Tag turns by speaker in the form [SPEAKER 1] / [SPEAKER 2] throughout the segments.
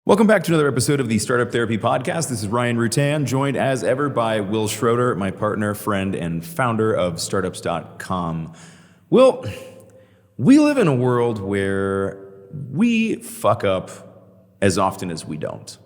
[SPEAKER 1] Welcome back to another episode of the Startup Therapy Podcast. This is Ryan Rutan, joined as ever by Will Schroeder, my partner, friend, and founder of startups.com. Will, we live in a world where we fuck up as often as we don't,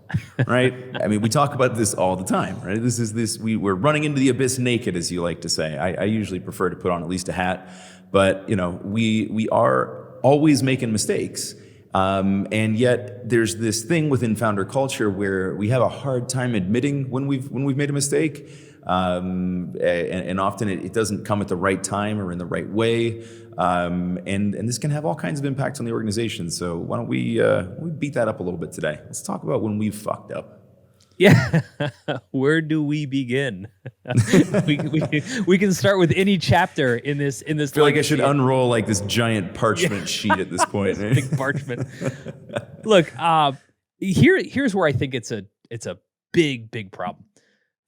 [SPEAKER 1] right? I mean, we talk about this all the time, right? We're running into the abyss naked, as you like to say. I usually prefer to put on at least a hat, but we are always making mistakes. And yet there's this thing within founder culture where we have a hard time admitting when we've made a mistake. And often it doesn't come at the right time or in the right way. And this can have all kinds of impacts on the organization. So why don't we beat that up a little bit today? Let's talk about when we've fucked up.
[SPEAKER 2] Yeah. Where do we begin? we can start with any chapter in this.
[SPEAKER 1] I feel like I should unroll like this giant parchment sheet at this point.
[SPEAKER 2] Big parchment. Look, here's where I think it's a big problem.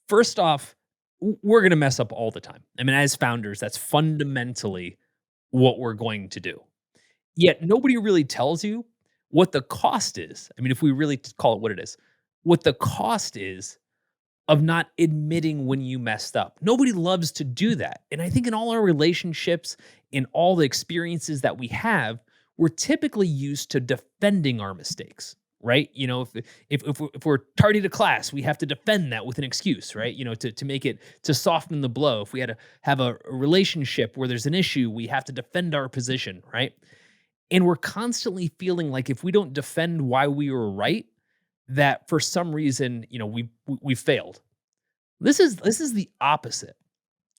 [SPEAKER 2] First off, we're going to mess up all the time. I mean, as founders, that's fundamentally what we're going to do. Yet nobody really tells you what the cost is. I mean, if we really call it what it is, what the cost is of not admitting when you messed up. Nobody loves to do that. And I think in all our relationships, in all the experiences that we have, we're typically used to defending our mistakes, right? You know, if we're tardy to class, we have to defend that with an excuse, right? You know, to make it, to soften the blow. If we had to have a relationship where there's an issue, we have to defend our position, right? And we're constantly feeling like if we don't defend why we were right, that for some reason, we failed. This is the opposite.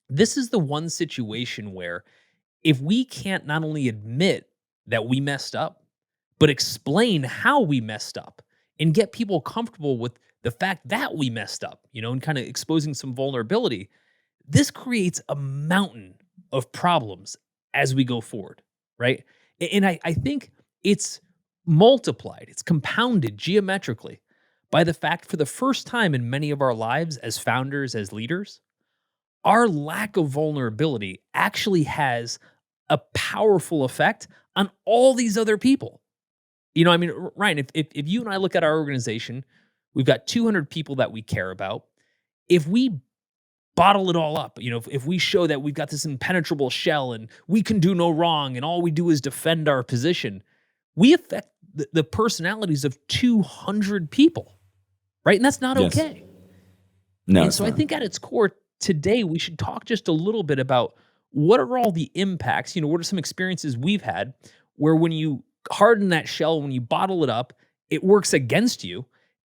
[SPEAKER 2] This is the one situation where if we can't not only admit that we messed up, but explain how we messed up and get people comfortable with the fact that we messed up, and kind of exposing some vulnerability, this creates a mountain of problems as we go forward, right? And I think it's multiplied, it's compounded geometrically by the fact for the first time in many of our lives as founders, as leaders, our lack of vulnerability actually has a powerful effect on all these other people. Ryan, if you and I look at our organization, we've got 200 people that we care about. If we bottle it all up, if we show that we've got this impenetrable shell and we can do no wrong and all we do is defend our position, we affect the personalities of 200 people, right? And that's not okay.
[SPEAKER 1] No.
[SPEAKER 2] And so I think at its core today, we should talk just a little bit about what are all the impacts, what are some experiences we've had where when you harden that shell, when you bottle it up, it works against you.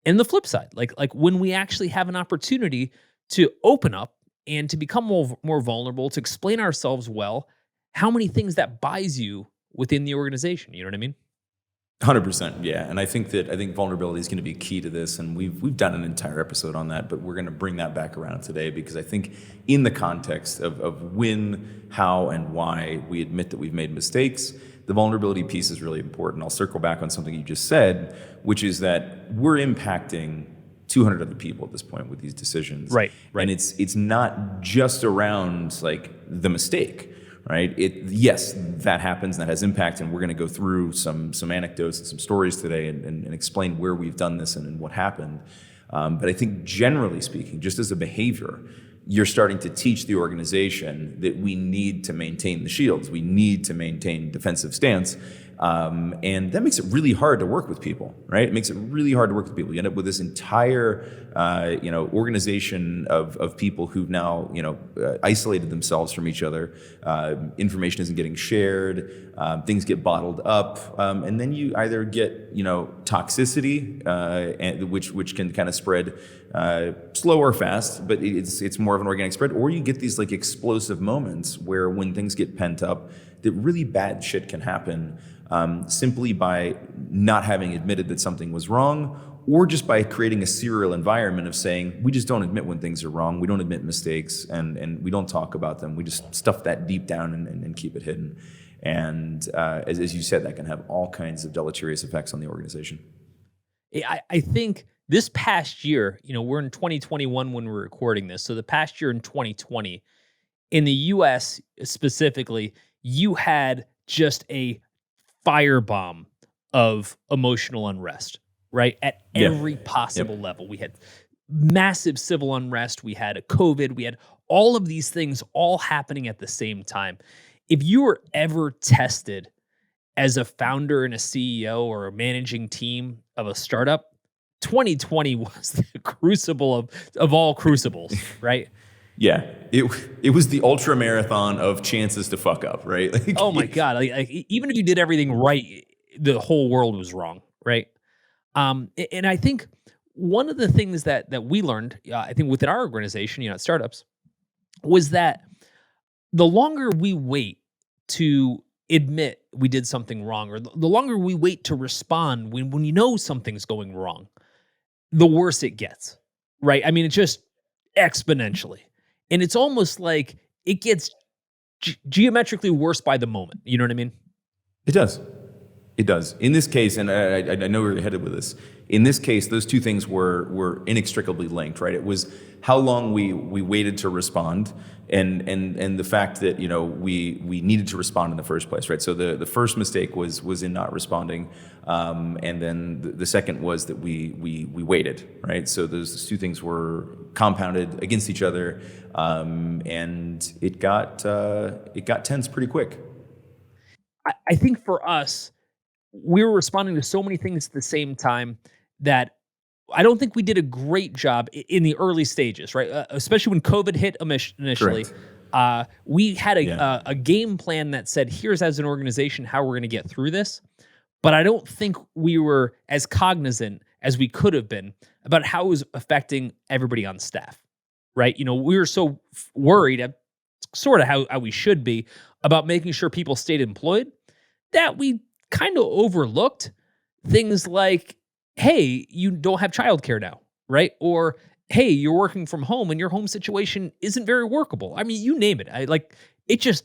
[SPEAKER 2] And the flip side, like when we actually have an opportunity to open up and to become more vulnerable, to explain ourselves well, how many things that buys you within the organization. You know what I mean?
[SPEAKER 1] 100%, yeah. And I think vulnerability is going to be key to this, and we've done an entire episode on that, but we're going to bring that back around today because I think in the context of when, how, and why we admit that we've made mistakes, the vulnerability piece is really important. I'll circle back on something you just said, which is that we're impacting 200 other people at this point with these decisions.
[SPEAKER 2] Right.
[SPEAKER 1] And it's not just around like the mistake. Right. Yes, that happens and that has impact, and we're going to go through some anecdotes and some stories today and explain where we've done this and what happened. But I think generally speaking, just as a behavior, you're starting to teach the organization that we need to maintain the shields. We need to maintain defensive stance. And that makes it really hard to work with people, right? It makes it really hard to work with people. You end up with this entire, organization of people who've now, isolated themselves from each other. Information isn't getting shared. Things get bottled up. And then you either get, toxicity, which can kind of spread slow or fast, but it's more of an organic spread. Or you get these like explosive moments where when things get pent up, that really bad shit can happen simply by not having admitted that something was wrong, or just by creating a serial environment of saying, we just don't admit when things are wrong, we don't admit mistakes, and we don't talk about them. We just stuff that deep down and keep it hidden. And as you said, that can have all kinds of deleterious effects on the organization.
[SPEAKER 2] I think this past year, we're in 2021 when we're recording this. So the past year in 2020, in the US specifically, you had just a firebomb of emotional unrest, right? At
[SPEAKER 1] Yeah.
[SPEAKER 2] every possible
[SPEAKER 1] Yep.
[SPEAKER 2] level. We had massive civil unrest, we had a COVID, we had all of these things all happening at the same time. If you were ever tested as a founder and a CEO or a managing team of a startup, 2020 was the crucible of all crucibles, right?
[SPEAKER 1] Yeah. It was the ultra marathon of chances to fuck up, right? Like,
[SPEAKER 2] Oh my god! Even if you did everything right, the whole world was wrong, right? And I think one of the things that we learned, I think within our organization, at startups, was that the longer we wait to admit we did something wrong, or the longer we wait to respond when you know something's going wrong, the worse it gets, right? I mean, it's just exponentially, and it's almost like it gets geometrically worse by the moment. You know what I mean?
[SPEAKER 1] it does. It does. In this case, and I know where you're headed with this. In this case, those two things were inextricably linked, right? It was how long we waited to respond, and the fact that we needed to respond in the first place, right? So the first mistake was in not responding, and then the second was that we waited, right? So those two things were compounded against each other, and it got tense pretty quick.
[SPEAKER 2] I think for us, we were responding to so many things at the same time that I don't think we did a great job in the early stages, right? Especially when COVID hit initially.
[SPEAKER 1] Correct.
[SPEAKER 2] We had
[SPEAKER 1] Yeah.
[SPEAKER 2] a game plan that said, here's as an organization how we're going to get through this. But I don't think we were as cognizant as we could have been about how it was affecting everybody on staff, right? We were so worried, sort of how we should be, about making sure people stayed employed that we kind of overlooked things like, hey, you don't have childcare now, right? Or hey, you're working from home and your home situation isn't very workable. I mean, you name it. It just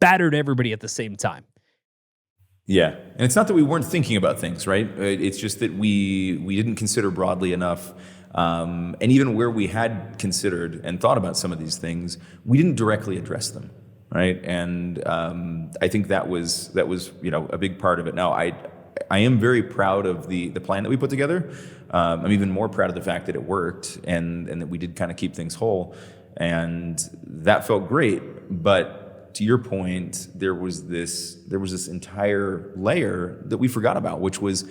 [SPEAKER 2] battered everybody at the same time.
[SPEAKER 1] Yeah, and it's not that we weren't thinking about things, right? It's just that we didn't consider broadly enough, and even where we had considered and thought about some of these things, we didn't directly address them, right? And I think that was a big part of it. Now, I am very proud of the plan that we put together. I'm even more proud of the fact that it worked and that we did kind of keep things whole, and that felt great. But to your point, there was this entire layer that we forgot about, which was,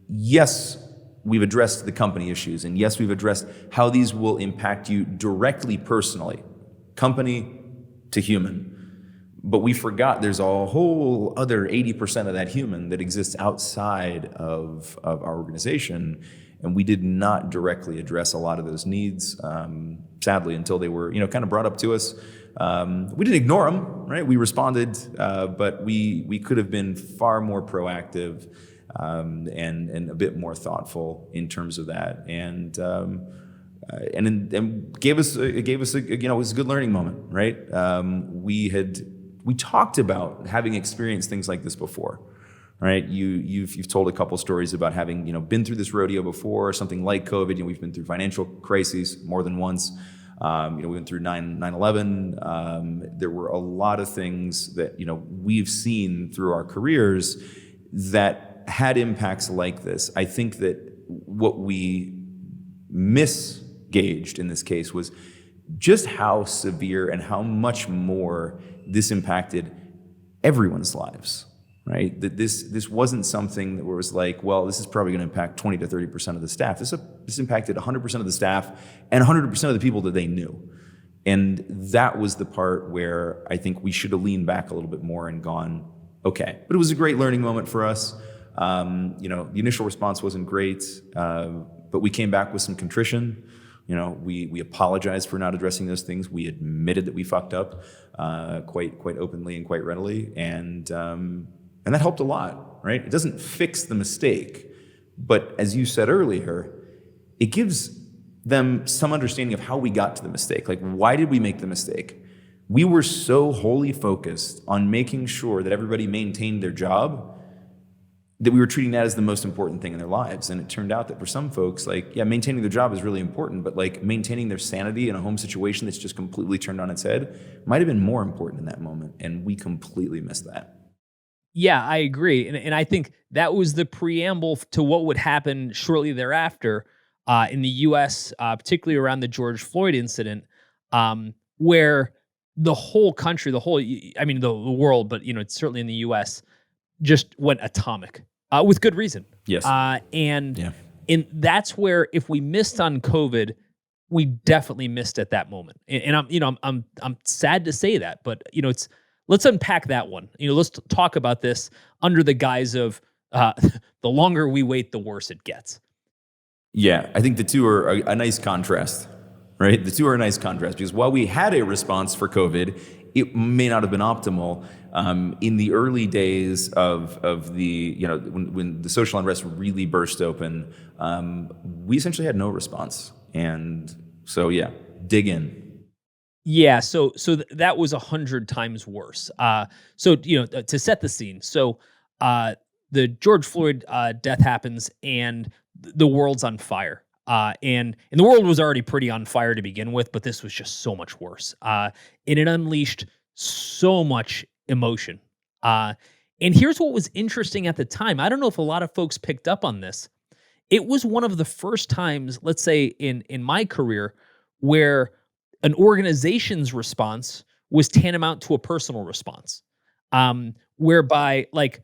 [SPEAKER 1] yes, we've addressed the company issues, and yes, we've addressed how these will impact you directly, personally, company to human. But we forgot there's a whole other 80% of that human that exists outside of our organization, and we did not directly address a lot of those needs, sadly, until they were kind of brought up to us. We didn't ignore them, right? We responded, but we could have been far more proactive and a bit more thoughtful in terms of that, and gave us it was a good learning moment, right? We talked about having experienced things like this before, right? You've told a couple stories about having been through this rodeo before, something like COVID. We've been through financial crises more than once. We went through 9/11. There were a lot of things that we've seen through our careers that had impacts like this. I think that what we misgauged in this case was just how severe and how much more this impacted everyone's lives, right? That this wasn't something that was like, well, this is probably going to impact 20 to 30% of the staff. This impacted 100% of the staff and 100% of the people that they knew. And that was the part where I think we should have leaned back a little bit more and gone, okay. But it was a great learning moment for us. The initial response wasn't great, but we came back with some contrition. We apologized for not addressing those things. We admitted that we fucked up quite openly and quite readily, and that helped a lot, right? It doesn't fix the mistake, but as you said earlier, it gives them some understanding of how we got to the mistake. Like, why did we make the mistake? We were so wholly focused on making sure that everybody maintained their job that we were treating that as the most important thing in their lives. And it turned out that for some folks, maintaining their job is really important, but maintaining their sanity in a home situation that's just completely turned on its head might have been more important in that moment. And we completely missed that.
[SPEAKER 2] Yeah, I agree, and I think that was the preamble to what would happen shortly thereafter in the U.S., particularly around the George Floyd incident, where the whole country, I mean, the world, but it's certainly in the U.S., just went atomic with good reason.
[SPEAKER 1] Yes.
[SPEAKER 2] And
[SPEAKER 1] Yeah.
[SPEAKER 2] that's where if we missed on COVID, we definitely missed at that moment. And I'm sad to say that, but it's let's unpack that one. Let's talk about this under the guise of the longer we wait, the worse it gets.
[SPEAKER 1] Yeah, I think the two are a nice contrast, right? The two are a nice contrast because while we had a response for COVID, it may not have been optimal. In the early days of the, when the social unrest really burst open, we essentially had no response. And so, yeah, dig in.
[SPEAKER 2] Yeah, so that was 100 times worse. To set the scene, the George Floyd death happens, and the world's on fire. And the world was already pretty on fire to begin with, but this was just so much worse. And it unleashed so much emotion. And here's what was interesting at the time. I don't know if a lot of folks picked up on this. It was one of the first times, let's say in my career, where an organization's response was tantamount to a personal response. Whereby like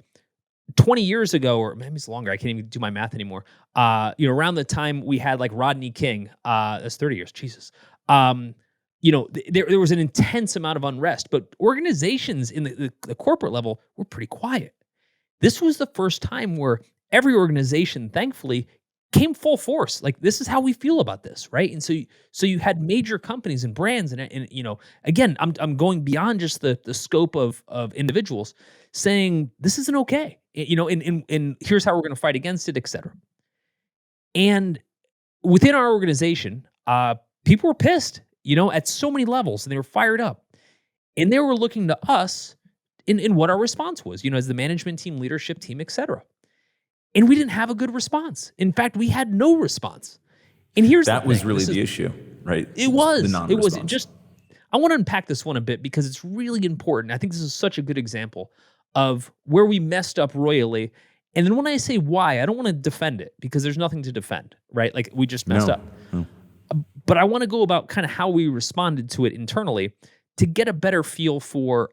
[SPEAKER 2] 20 years ago, or maybe it's longer, I can't even do my math anymore. Around the time we had like Rodney King, that's 30 years, Jesus. There was an intense amount of unrest, but organizations in the corporate level were pretty quiet. This was the first time where every organization, thankfully, came full force. Like, this is how we feel about this, right? And so you had major companies and brands, and again, I'm going beyond just the scope of individuals saying this isn't okay, and here's how we're going to fight against it, et cetera. And within our organization, people were pissed, at so many levels, and they were fired up, and they were looking to us in what our response was, as the management team, leadership team, et cetera. And we didn't have a good response. In fact, we had no response. And here's
[SPEAKER 1] that was really the issue, right?
[SPEAKER 2] It was.
[SPEAKER 1] The non-response.
[SPEAKER 2] It was just. I want to unpack this one a bit because it's really important. I think this is such a good example of where we messed up royally. And then when I say why, I don't want to defend it because there's nothing to defend, right? Like, we just messed up.
[SPEAKER 1] No.
[SPEAKER 2] But I want to go about kind of how we responded to it internally to get a better feel for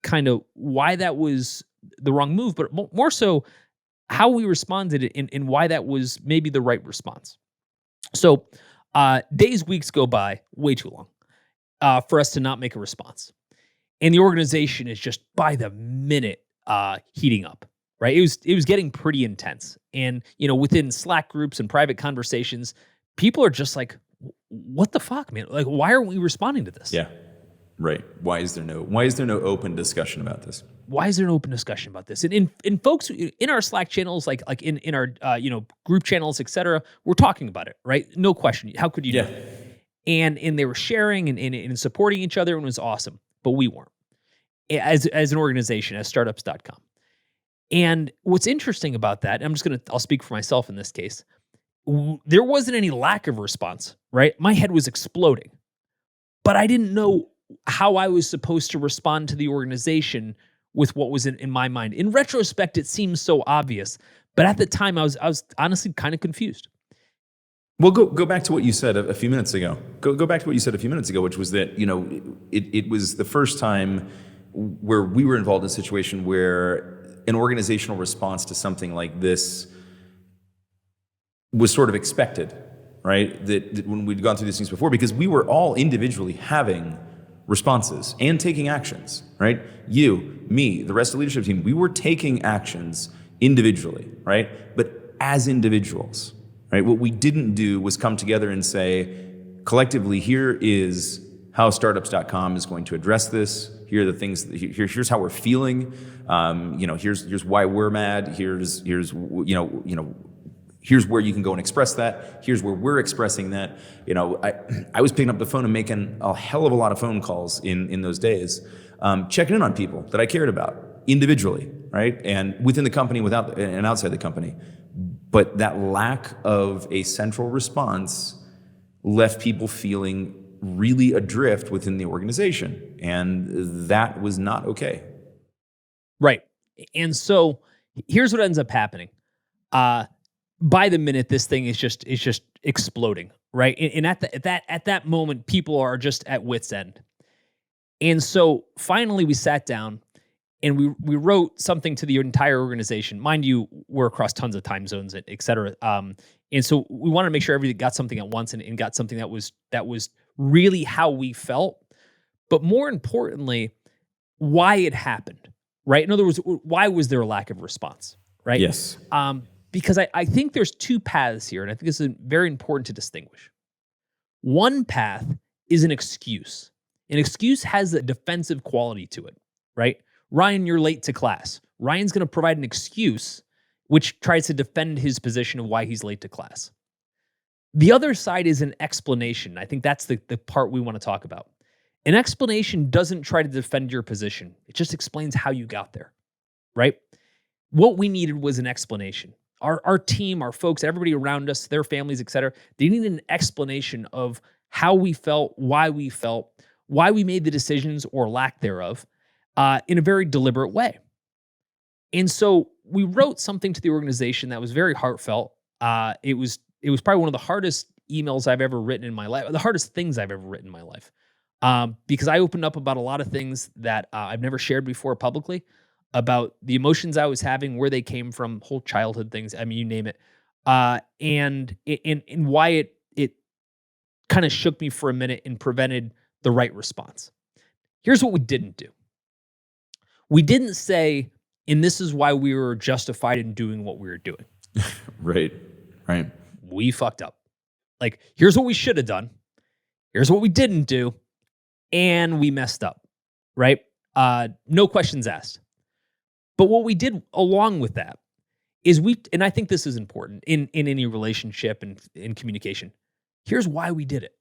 [SPEAKER 2] kind of why that was the wrong move, but more so how we responded and why that was maybe the right response. So days, weeks go by way too long for us to not make a response. And the organization is just by the minute heating up, right? It was getting pretty intense. And, within Slack groups and private conversations, people are just like, what the fuck, man? Like, why aren't we responding to this?
[SPEAKER 1] Yeah. Right. Why is there no open discussion about this?
[SPEAKER 2] Why is there an open discussion about this? And in folks in our Slack channels, like in our group channels, et cetera, we're talking about it, right? No question. How could you do it? And they were sharing and supporting each other, and it was awesome. But we weren't as an organization, as startups.com. And what's interesting about that, and I'll speak for myself in this case, there wasn't any lack of response, right? My head was exploding, but I didn't know how I was supposed to respond to the organization with what was in my mind. In retrospect, it seems so obvious, but at the time, I was honestly kind of confused.
[SPEAKER 1] Well, go back to what you said a few minutes ago. Go back to what you said a few minutes ago, which was that it was the first time where we were involved in a situation where an organizational response to something like this was sort of expected, right? That when we'd gone through these things before, because we were all individually having responses and taking actions, right? You, me, the rest of the leadership team, we were taking actions individually, right? But as individuals, right? What we didn't do was come together and say, collectively, here is how startups.com is going to address this. Here are the things, here's how we're feeling. Here's why we're mad. Here's where you can go and express that. Here's where we're expressing that. I was picking up the phone and making a hell of a lot of phone calls in those days, checking in on people that I cared about individually, right? And within the company, without and outside the company. But that lack of a central response left people feeling really adrift within the organization. And that was not okay.
[SPEAKER 2] Right. And so here's what ends up happening. By the minute, this thing is just exploding, right? And at that moment, people are just at wit's end. And so finally, we sat down and we wrote something to the entire organization. Mind you, we're across tons of time zones, et cetera. And so we wanted to make sure everybody got something at once and got something that was really how we felt, but more importantly, why it happened, right? In other words, why was there a lack of response, right?
[SPEAKER 1] Yes.
[SPEAKER 2] Because I think there's two paths here, and I think this is very important to distinguish. One path is an excuse. An excuse has a defensive quality to it, right? Ryan, you're late to class. Ryan's going to provide an excuse which tries to defend his position of why he's late to class. The other side is an explanation. I think that's the part we want to talk about. An explanation doesn't try to defend your position. It just explains how you got there, right? What we needed was an explanation. Our team, our folks, everybody around us, their families, et cetera, they needed an explanation of how we felt, why we made the decisions or lack thereof, in a very deliberate way. And so we wrote something to the organization that was very heartfelt. It was probably one of the hardest emails I've ever written in my life, the hardest things I've ever written in my life, because I opened up about a lot of things that I've never shared before publicly, about the emotions I was having, where they came from, whole childhood things. I mean, you name it, and why it kind of shook me for a minute and prevented the right response. Here's what we didn't do. We didn't say, and this is why we were justified in doing what we were doing.
[SPEAKER 1] Right.
[SPEAKER 2] We fucked up. Like, here's what we should have done. Here's what we didn't do. And we messed up, right? No questions asked. But what we did along with that is and I think this is important in any relationship and in communication. Here's why we did it,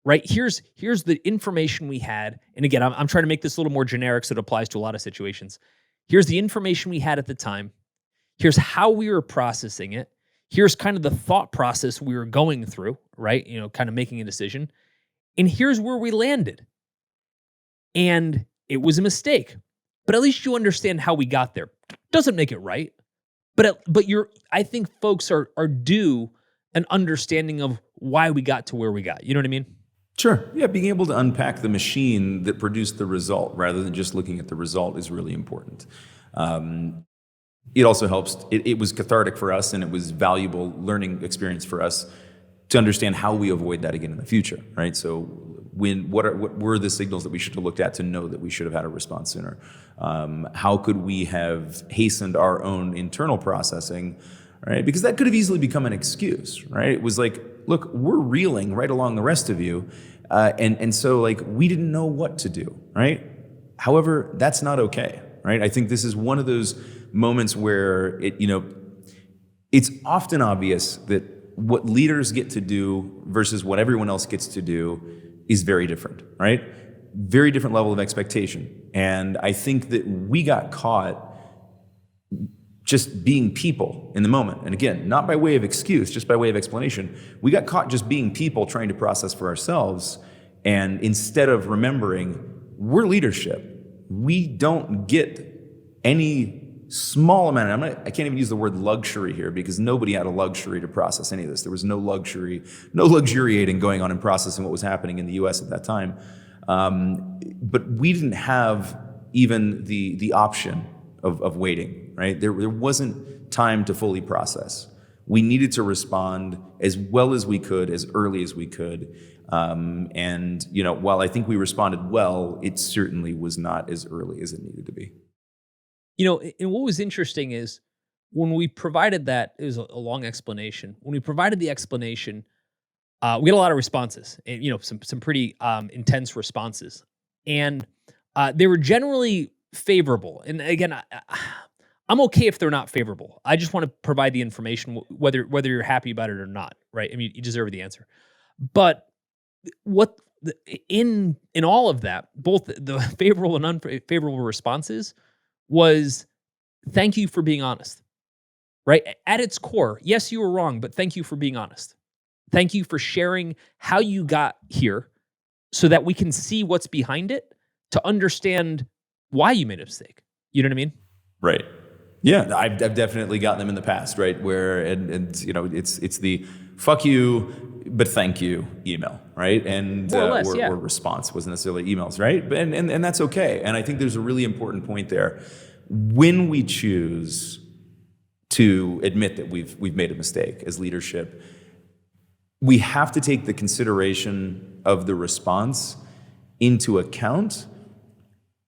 [SPEAKER 2] right? Here's the information we had. And again, I'm trying to make this a little more generic so it applies to a lot of situations. Here's the information we had at the time. Here's how we were processing it. Here's kind of the thought process we were going through, right? Kind of making a decision. And here's where we landed. And it was a mistake. But at least you understand how we got there. Doesn't make it right. But I think folks are due an understanding of why we got to where we got. You know what I mean?
[SPEAKER 1] Sure. Yeah, being able to unpack the machine that produced the result rather than just looking at the result is really important. It also helps. It was cathartic for us, and it was valuable learning experience for us to understand how we avoid that again in the future, right? So what were the signals that we should have looked at to know that we should have had a response sooner? How could we have hastened our own internal processing, right? Because that could have easily become an excuse, right? It was like, look, we're reeling right along the rest of you, and so like we didn't know what to do, right? However, that's not okay, right? I think this is one of those moments where it's often obvious that what leaders get to do versus what everyone else gets to do is very different, right? Very different level of expectation. And I think that we got caught just being people in the moment. And again, not by way of excuse, just by way of explanation. We got caught just being people trying to process for ourselves. And instead of remembering, we're leadership. We don't get any small amount. I can't even use the word luxury here because nobody had a luxury to process any of this. There was no luxuriating going on in processing what was happening in the U.S. at that time. But we didn't have even the option of waiting, right? There wasn't time to fully process. We needed to respond as well as we could, as early as we could. And while I think we responded well, it certainly was not as early as it needed to be.
[SPEAKER 2] And what was interesting is when we provided that, it was a long explanation. When we provided the explanation, we got a lot of responses, and, some pretty intense responses. And they were generally favorable. And again, I'm okay if they're not favorable. I just want to provide the information, whether you're happy about it or not, right? I mean, you deserve the answer. But in all of that, both the favorable and unfavorable responses was thank you for being honest, right? At its core, yes, you were wrong, but thank you for being honest. Thank you for sharing how you got here so that we can see what's behind it to understand why you made a mistake. You know what I mean?
[SPEAKER 1] Right. Yeah, I've definitely gotten them in the past, right? Where and you know it's the fuck you, but thank you email, right? And
[SPEAKER 2] More or less,
[SPEAKER 1] or
[SPEAKER 2] yeah.
[SPEAKER 1] response wasn't necessarily emails, right? But and that's okay. And I think there's a really important point there. When we choose to admit that we've made a mistake as leadership, we have to take the consideration of the response into account,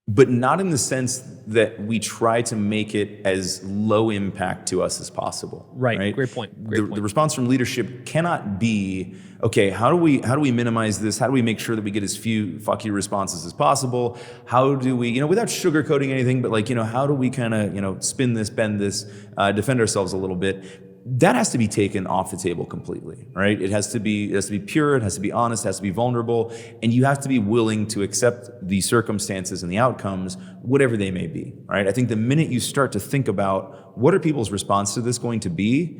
[SPEAKER 1] but not in the sense that we try to make it as low impact to us as possible.
[SPEAKER 2] Right. Great point. Great point.
[SPEAKER 1] The response from leadership cannot be, okay, how do we minimize this? How do we make sure that we get as few fuck you responses as possible? How do we, without sugarcoating anything, but how do we kind of, spin this, bend this, defend ourselves a little bit? That has to be taken off the table completely, right? It has to be pure, it has to be honest, it has to be vulnerable, and you have to be willing to accept the circumstances and the outcomes, whatever they may be, right? I think the minute you start to think about what are people's response to this going to be,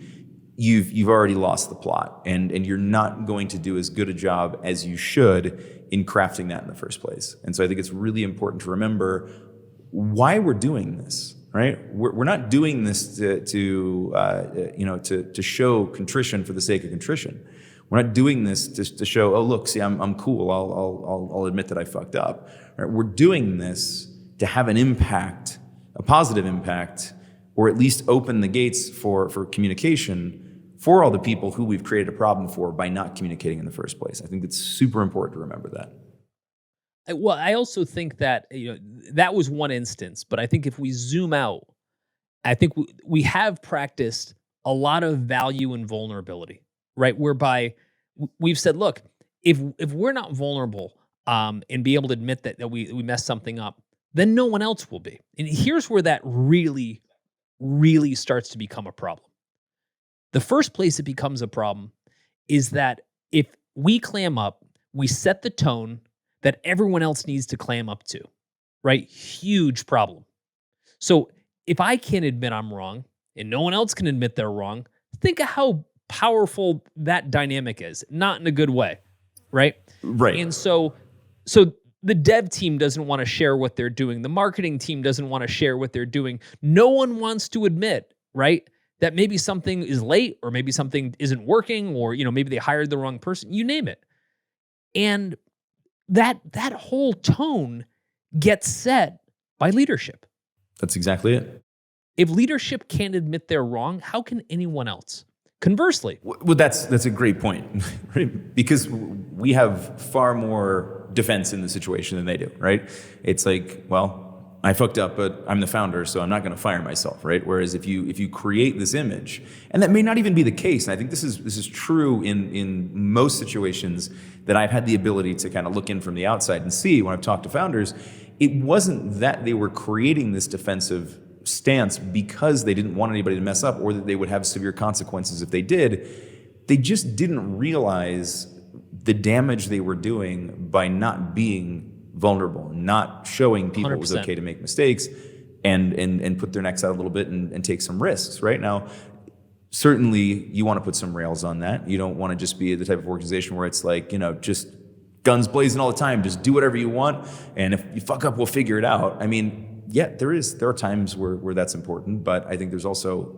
[SPEAKER 1] you've already lost the plot, and you're not going to do as good a job as you should in crafting that in the first place. And so I think it's really important to remember why we're doing this. Right, we're not doing this to show contrition for the sake of contrition. We're not doing this to show, oh look, see, I'm cool. I'll admit that I fucked up. Right? We're doing this to have an impact, a positive impact, or at least open the gates for communication for all the people who we've created a problem for by not communicating in the first place. I think it's super important to remember that.
[SPEAKER 2] Well, I also think that that was one instance, but I think if we zoom out, I think we have practiced a lot of value and vulnerability, right? Whereby we've said, look, if we're not vulnerable and be able to admit that we messed something up, then no one else will be. And here's where that really, really starts to become a problem. The first place it becomes a problem is that if we clam up, we set the tone that everyone else needs to clam up to, right? Huge problem. So if I can't admit I'm wrong and no one else can admit they're wrong, think of how powerful that dynamic is, not in a good way, right?
[SPEAKER 1] Right.
[SPEAKER 2] And so the dev team doesn't want to share what they're doing. The marketing team doesn't want to share what they're doing. No one wants to admit, right, that maybe something is late or maybe something isn't working or, maybe they hired the wrong person, you name it. And that whole tone gets set by leadership.
[SPEAKER 1] That's exactly it.
[SPEAKER 2] If leadership can't admit they're wrong, how can anyone else? Conversely.
[SPEAKER 1] Well, that's a great point, right? Because we have far more defense in the situation than they do, right? It's like, well, I fucked up, but I'm the founder, so I'm not going to fire myself, right? Whereas if you create this image, and that may not even be the case, and I think this is true in most situations that I've had the ability to kind of look in from the outside and see when I've talked to founders, it wasn't that they were creating this defensive stance because they didn't want anybody to mess up or that they would have severe consequences if they did. They just didn't realize the damage they were doing by not being vulnerable, not showing people 100%. It was okay to make mistakes and put their necks out a little bit and take some risks. Right now, certainly you want to put some rails on that. You don't want to just be the type of organization where it's like, just guns blazing all the time, just do whatever you want. And if you fuck up, we'll figure it out. I mean, yeah, there are times where that's important, but I think there's also,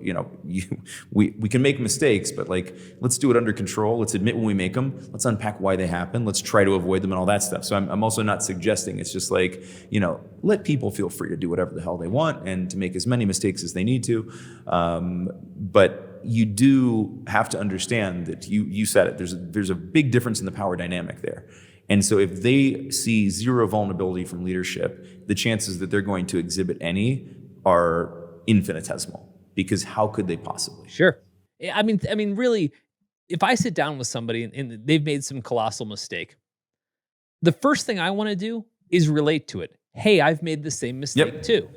[SPEAKER 1] we can make mistakes, but let's do it under control. Let's admit when we make them. Let's unpack why they happen. Let's try to avoid them and all that stuff. So I'm also not suggesting it's just let people feel free to do whatever the hell they want and to make as many mistakes as they need to. But you do have to understand that you said it. There's a big difference in the power dynamic there. And so if they see zero vulnerability from leadership, the chances that they're going to exhibit any are infinitesimal, because how could they possibly?
[SPEAKER 2] Sure. I mean, really, if I sit down with somebody and they've made some colossal mistake, the first thing I want to do is relate to it. Hey, I've made the same mistake too.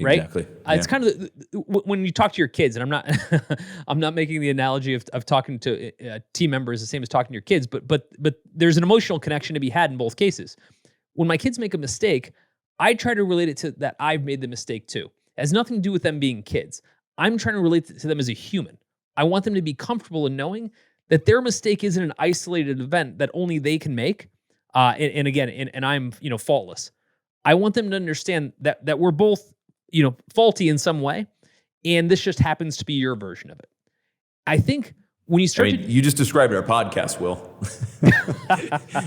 [SPEAKER 2] Right?
[SPEAKER 1] Exactly.
[SPEAKER 2] It's kind of when you talk to your kids, and I'm not I'm not making the analogy of talking to team members the same as talking to your kids, but there's an emotional connection to be had in both cases. When my kids make a mistake, I try to relate it to that I've made the mistake too. It has nothing to do with them being kids. I'm trying to relate to them as a human. I want them to be comfortable in knowing that their mistake isn't an isolated event that only they can make. And I'm faultless. I want them to understand that we're both faulty in some way, And this just happens to be your version of it. I think when you
[SPEAKER 1] I
[SPEAKER 2] start
[SPEAKER 1] mean, you just described our podcast, Will.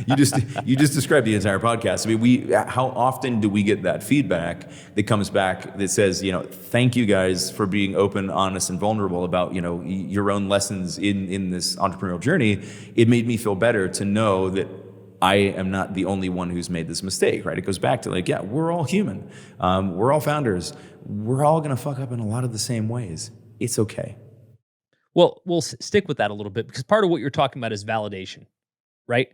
[SPEAKER 1] you just described the entire podcast. I mean, how often do we get that feedback that comes back that says, thank you guys for being open, honest, and vulnerable about, your own lessons in this entrepreneurial journey. It made me feel better to know that I am not the only one who's made this mistake, right? It goes back to we're all human. We're all founders. We're all going to fuck up in a lot of the same ways. It's okay.
[SPEAKER 2] Well, we'll stick with that a little bit because part of what you're talking about is validation, right?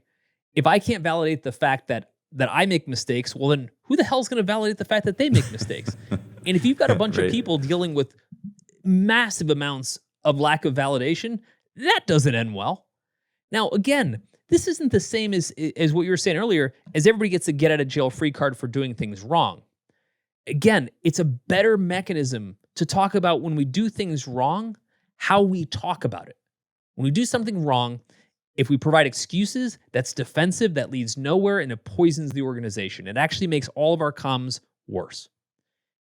[SPEAKER 2] If I can't validate the fact that I make mistakes, well, then who the hell is going to validate the fact that they make mistakes? And if you've got a bunch of people dealing with massive amounts of lack of validation, that doesn't end well. Now, again, this isn't the same as what you were saying earlier, as everybody gets a get out of jail free card for doing things wrong. Again, it's a better mechanism to talk about when we do things wrong, how we talk about it. When we do something wrong, if we provide excuses, that's defensive, that leads nowhere, and it poisons the organization. It actually makes all of our comms worse.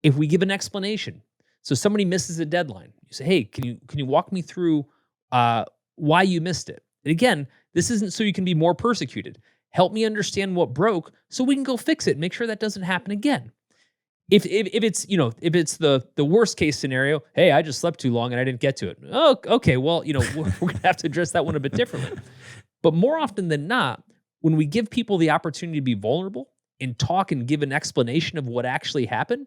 [SPEAKER 2] If we give an explanation, so somebody misses a deadline, you say, hey, can you walk me through why you missed it? And again, this isn't so you can be more persecuted. Help me understand what broke so we can go fix it and make sure that doesn't happen again. If it's the worst case scenario, hey, I just slept too long and I didn't get to it. Oh, okay. Well, we're gonna have to address that one a bit differently. But more often than not, when we give people the opportunity to be vulnerable and talk and give an explanation of what actually happened,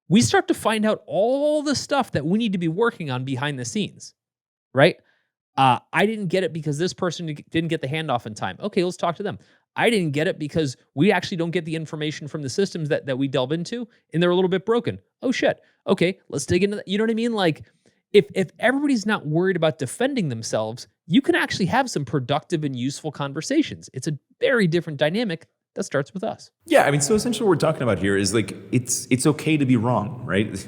[SPEAKER 2] we start to find out all the stuff that we need to be working on behind the scenes, right? I didn't get it because this person didn't get the handoff in time. Okay, let's talk to them. I didn't get it because we actually don't get the information from the systems that we delve into, and they're a little bit broken. Oh shit. Okay, let's dig into that. You know what I mean? Like, if everybody's not worried about defending themselves, you can actually have some productive and useful conversations. It's a very different dynamic that starts with us.
[SPEAKER 1] Yeah, I mean, so essentially what we're talking about here is it's okay to be wrong, right?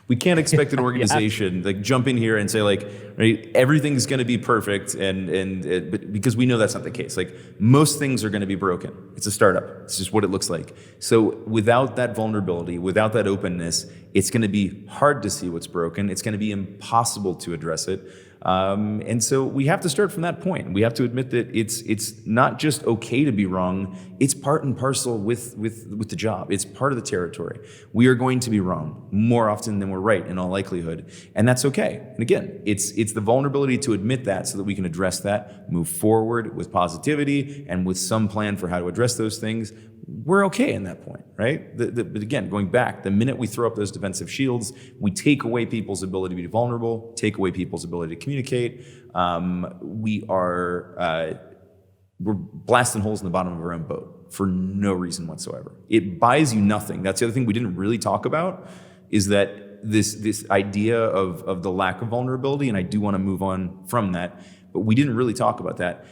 [SPEAKER 1] We can't expect an organization jump in here and say right, everything's going to be perfect, but because we know that's not the case. Most things are going to be broken. It's a startup. It's just what it looks like. So without that vulnerability, without that openness, it's going to be hard to see what's broken. It's going to be impossible to address it. And so we have to start from that point. We have to admit that it's not just okay to be wrong. It's part and parcel with the job. It's part of the territory. We are going to be wrong more often than we're right in all likelihood. And that's okay. And again, it's the vulnerability to admit that so that we can address that, move forward with positivity and with some plan for how to address those things. We're okay in that point, right? But again, going back, the minute we throw up those defensive shields, we take away people's ability to be vulnerable, take away people's ability to communicate. We're blasting holes in the bottom of our own boat for no reason whatsoever. It buys you nothing. That's the other thing we didn't really talk about, is that this idea of the lack of vulnerability, and I do want to move on from that, but we didn't really talk about that.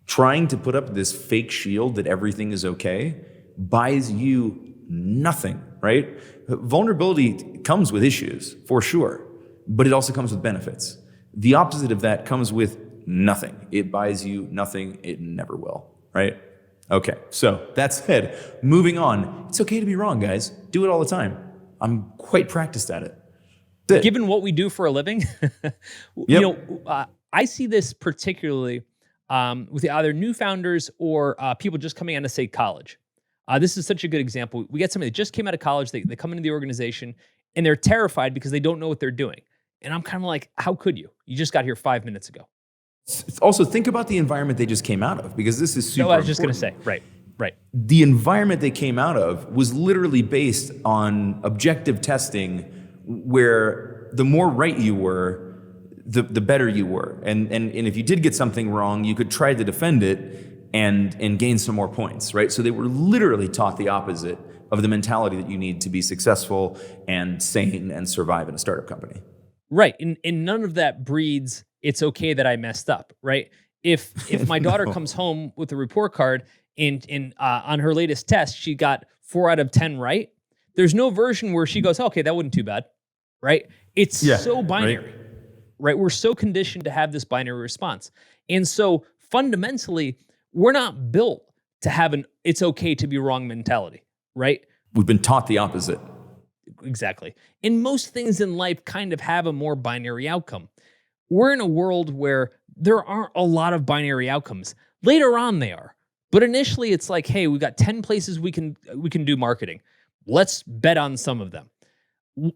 [SPEAKER 1] Trying to put up this fake shield that everything is okay buys you nothing, right? Vulnerability comes with issues, for sure, but it also comes with benefits. The opposite of that comes with nothing. It buys you nothing. It never will, right? Okay, so that said, moving on. It's okay to be wrong, guys. Do it all the time. I'm quite practiced at it.
[SPEAKER 2] Given what we do for a living, I see this particularly with either new founders or people just coming out of, say, college. This is such a good example. We get somebody that just came out of college, they come into the organization, and they're terrified because they don't know what they're doing. And I'm kind of like, how could you? You just got here 5 minutes ago.
[SPEAKER 1] Also, think about the environment they just came out of, because this is super
[SPEAKER 2] I was just going
[SPEAKER 1] important.
[SPEAKER 2] to say, right.
[SPEAKER 1] The environment they came out of was literally based on objective testing, where the more right you were, the better you were. And if you did get something wrong, you could try to defend it and gain some more points, right? So they were literally taught the opposite of the mentality that you need to be successful and sane and survive in a startup company.
[SPEAKER 2] Right. And none of that breeds, it's okay that I messed up, right? If my daughter comes home with a report card and on her latest test, she got 4 out of 10 right, there's no version where she goes, okay, that wasn't too bad, right? It's so binary. Right? We're so conditioned to have this binary response. And so fundamentally, we're not built to have an it's okay to be wrong mentality, right?
[SPEAKER 1] We've been taught the opposite.
[SPEAKER 2] Exactly. And most things in life kind of have a more binary outcome. We're in a world where there aren't a lot of binary outcomes. Later on they are. But initially it's like, hey, we got 10 places we can do marketing. Let's bet on some of them.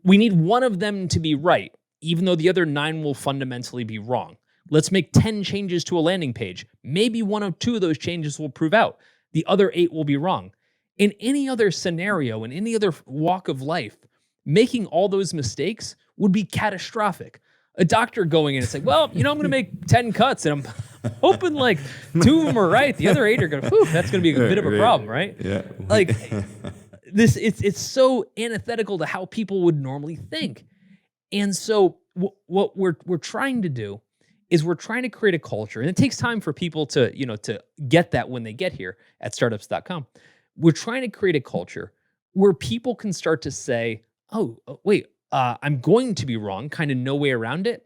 [SPEAKER 2] We need one of them to be right, even though the other 9 will fundamentally be wrong. Let's make 10 changes to a landing page. Maybe one of 2 of those changes will prove out. The other 8 will be wrong. In any other scenario, in any other walk of life, making all those mistakes would be catastrophic. A doctor going in and saying, well, I'm going to make 10 cuts and I'm hoping like 2 of them are right. The other 8 are going to, that's going to be a bit of a problem, right?
[SPEAKER 1] Yeah.
[SPEAKER 2] Like it's so antithetical to how people would normally think. And so what we're trying to do is we're trying to create a culture, and it takes time for people to, to get that when they get here at startups.com. We're trying to create a culture where people can start to say, oh, wait, I'm going to be wrong, kind of no way around it.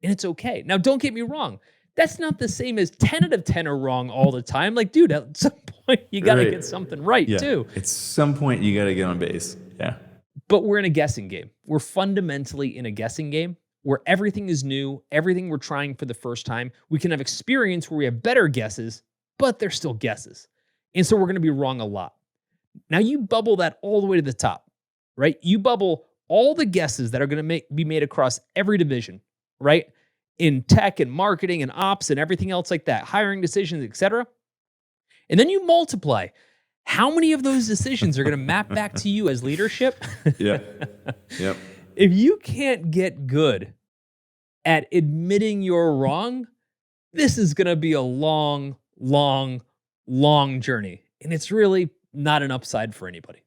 [SPEAKER 2] And it's okay. Now, don't get me wrong. That's not the same as 10 out of 10 are wrong all the time. Like, dude, at some point, you got to
[SPEAKER 1] Right.
[SPEAKER 2] get something right
[SPEAKER 1] Yeah.
[SPEAKER 2] too.
[SPEAKER 1] At some point, you got to get on base. Yeah.
[SPEAKER 2] But we're in a guessing game. We're fundamentally in a guessing game where everything is new, everything we're trying for the first time. We can have experience where we have better guesses, but they're still guesses. And so we're going to be wrong a lot. Now you bubble that all the way to the top, right? You bubble all the guesses that are going to be made across every division, right? In tech and marketing and ops and everything else like that, hiring decisions, etc. And then you multiply how many of those decisions are going to map back to you as leadership.
[SPEAKER 1] Yeah. Yep.
[SPEAKER 2] If you can't get good at admitting you're wrong, this is going to be a long, long, long journey. And it's really not an upside for anybody.